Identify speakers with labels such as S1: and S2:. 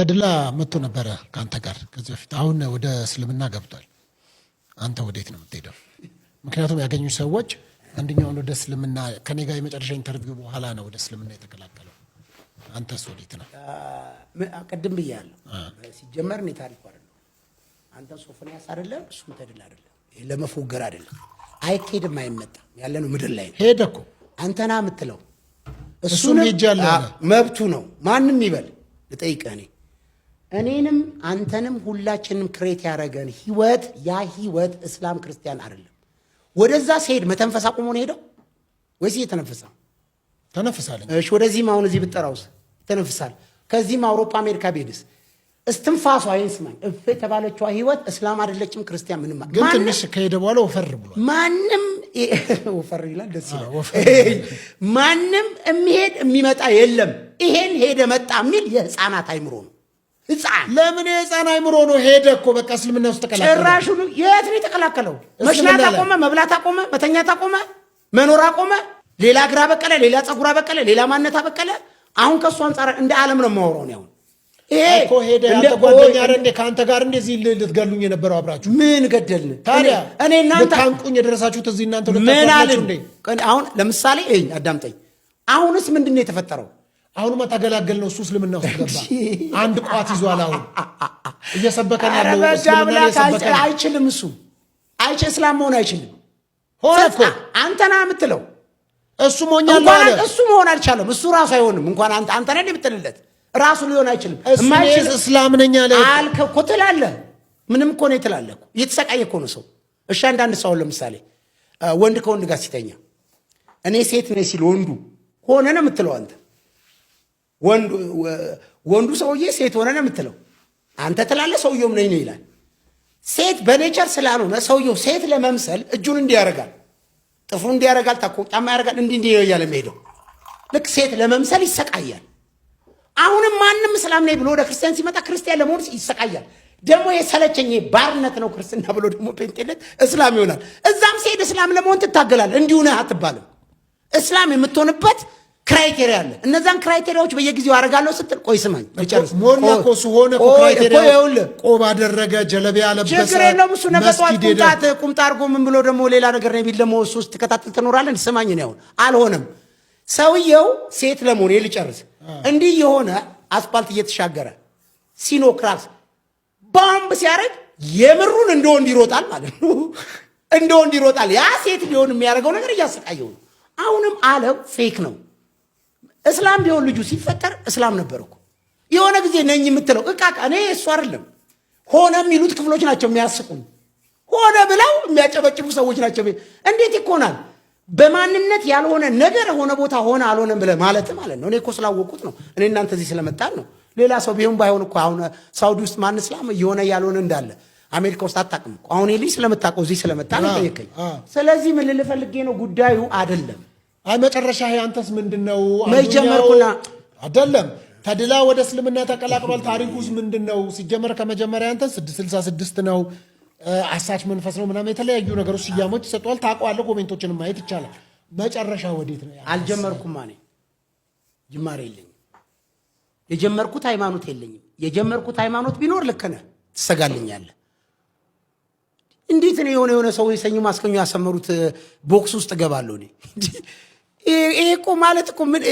S1: ተድላ መጥቶ ነበረ ካንተ ጋር ከዚህ በፊት። አሁን ወደ እስልምና ገብቷል። አንተ ወዴት ነው የምትሄደው? ምክንያቱም ያገኙ ሰዎች አንደኛውን ወደ እስልምና ከኔ ጋር የመጨረሻ ኢንተርቪው በኋላ ነው ወደ እስልምና የተቀላቀለው። አንተስ ወዴት ነው?
S2: ቀደም ብያለሁ። ሲጀመር እኔ ታሪኩ አይደለም። አንተ ሶፎንያስ አይደለም፣ እሱም ተድላ አይደለም። ይሄ ለመፎገር አይደለም። አይኬድም፣ አይመጣም። ያለ ነው ምድር ላይ ነው።
S1: ሄደ እኮ
S2: አንተና የምትለው
S1: እሱም ሄጃለሁ
S2: መብቱ ነው። ማንም ይበል ልጠይቅህ እኔንም አንተንም ሁላችንም ክሬት ያደረገን ህይወት ያ ህይወት እስላም ክርስቲያን አይደለም። ወደዛ ሲሄድ መተንፈስ አቁሞ ነው ሄደው ወይስ እየተነፈሰ
S1: ተነፍሳለኝ?
S2: እሺ ወደዚህም አሁን እዚህ ብትጠራውስ ተነፍሳል። ከዚህም አውሮፓ አሜሪካ ቢሄድስ እስትንፋሷ አይስማኝ እፍ የተባለችው ህይወት እስላም አይደለችም ክርስቲያን ምንም
S1: ግን ትንሽ ከሄደ በኋላ ወፈር ብሏል።
S2: ማንም ወፈር ይላል ደስ ይላል። ማንም የሚሄድ የሚመጣ የለም። ይሄን ሄደ መጣ የሚል የህፃናት አይምሮ ነው። ህፃን
S1: ለምን የህፃን አይምሮ ነው? ሄደ እኮ በቃ እስልምና ውስጥ ተቀላቀለ።
S2: ጭራሹን የት ነው የተቀላቀለው? መሽናት አቆመ፣ መብላት አቆመ፣ መተኛት አቆመ፣ መኖር አቆመ። ሌላ ግራ በቀለ፣ ሌላ ጸጉራ በቀለ፣ ሌላ ማንነት በቀለ። አሁን ከሱ አንፃር እንደ ዓለም ነው የማወራው ነው። ይሄ
S1: እኮ ሄደ እንደ ጓደኛ አይደል? ካንተ ጋር እንደዚህ ልትገሉኝ የነበረው አብራችሁ
S2: ምን ገደልን
S1: ታዲያ?
S2: እኔ እናንተ
S1: ታንቁኝ የደረሳችሁት እዚህ እናንተ
S2: ምን አልን? አሁን ለምሳሌ አዳምጠኝ። አሁንስ ምንድነው የተፈጠረው?
S1: አሁንማ ተገላገል ነው። እሱ እስልምና ውስጥ ገባ። አንድ ቋት ይዟል። አሁን እየሰበከን ያለው እስልምና እየሰበከን
S2: አይችልም። እሱ እስላም መሆን አይችልም።
S1: ሆነ እኮ
S2: አንተና የምትለው
S1: እሱ ሞኛለሁ አለ።
S2: እሱ መሆን አልቻለም። እሱ ራሱ አይሆንም። እንኳን አንተ ነህ የምትልለት ራሱ ሊሆን አይችልም።
S1: እስላም ነኝ አለ
S2: አልከ እኮ ትላለህ። ምንም እኮ ነው ትላለህ እኮ እየተሰቃየ እኮ ነው ሰው። እሺ አንዳንድ ሰው ለምሳሌ ወንድ ከወንድ ጋር ሲተኛ እኔ ሴት ነኝ ሲል ወንዱ ሆነ ነው የምትለው አንተ። ወንዱ ሰውዬ ሴት ሆነ ነው የምትለው አንተ ትላለህ። ሰውየውም ነኝ ነው ይላል። ሴት በኔቸር ስላልሆነ ሰውየው ሴት ለመምሰል እጁን እንዲህ ያደርጋል፣ ጥፍሩን እንዲህ ያደርጋል፣ ታኮ ጫማ ያደርጋል፣ እንዲህ እያለ የሚሄደው ልክ ሴት ለመምሰል ይሰቃያል። አሁንም ማንም እስላም ነኝ ብሎ ወደ ክርስቲያን ሲመጣ ክርስቲያን ለመሆን ይሰቃያል። ደግሞ የሰለቸኝ ባርነት ነው ክርስትና ብሎ ደግሞ ጴንጤነት እስላም ይሆናል። እዛም ሲሄድ እስላም ለመሆን ትታገላል። እንዲሁ ነህ አትባልም። እስላም የምትሆንበት ክራይቴሪያ አለ። እነዛን ክራይቴሪያዎች በየጊዜው አደርጋለሁ ስትል ቆይ ስማኝ ልጨርስ።
S1: ሞላ እኮ እሱ ሆነ እኮ ክራይቴሪያው ቆብ አደረገ፣ ጀለቢያ ለበሰ፣
S2: ችግር የለውም እሱ ነገ ጠዋት ቁምጣ አድርጎ ምን ብሎ ደግሞ ሌላ ነገር ነው ቢል ደግሞ እሱ ውስጥ ተከታተል ትኖራለህ። ስማኝ ነው አልሆነም። ሰውየው ሴት ለመሆን ልጨርስ እንዲህ የሆነ አስፓልት እየተሻገረ ሲኖክራስ ባምብ ሲያደርግ የምሩን እንደ ወንድ ይሮጣል ማለት ነው። እንደ ወንድ ይሮጣል። ያ ሴት ሊሆን የሚያደርገው ነገር እያሰቃየው ነው። አሁንም አለው ፌክ ነው። እስላም ቢሆን ልጁ ሲፈጠር እስላም ነበር እኮ የሆነ ጊዜ ነኝ የምትለው እቃቃ እኔ እሱ አይደለም ሆነ የሚሉት ክፍሎች ናቸው የሚያስቁኝ። ሆነ ብለው የሚያጨበጭቡ ሰዎች ናቸው። እንዴት ይኮናል? በማንነት ያልሆነ ነገር ሆነ ቦታ ሆነ አልሆነም ብለህ ማለት ማለት ነው። እኔ እኮ ስላወቁት ነው። እኔ እናንተ እዚህ ስለመጣን ነው። ሌላ ሰው ቢሆን ባይሆን እኮ አሁን ሳውዲ ውስጥ ማን እስላም የሆነ ያልሆነ እንዳለ አሜሪካ ውስጥ አታውቅም እኮ። አሁን ልጅ ስለመጣቀው እዚህ ስለመጣ ነው ጠየቀኝ። ስለዚህ ምን ልል ፈልጌ ነው ጉዳዩ አይደለም።
S1: አይ መጨረሻ አንተስ ምንድነው?
S2: መጀመርኩና
S1: አይደለም ተድላ ወደ እስልምና ተቀላቅሏል። ታሪኩስ ምንድነው? ሲጀመር ከመጀመሪያ አንተስ 666 ነው አሳች መንፈስ ነው ምናምን የተለያዩ ነገሮች ሲያሞች ሰጥቷል። ታውቀዋለህ። ኮሜንቶችን ማየት ይቻላል። መጨረሻ ወዴት ነው?
S2: አልጀመርኩም። ማኔ ጅማሬ የለኝም። የጀመርኩት ሃይማኖት የለኝም። የጀመርኩት ሃይማኖት ቢኖር ልክ ነህ፣ ትሰጋልኛለህ። እንዴት ነው የሆነ ሰው የሰኙ ማስከኙ ያሰመሩት ቦክስ ውስጥ ገባለሁ እኔ? ይሄ እኮ ማለት እኮ ምን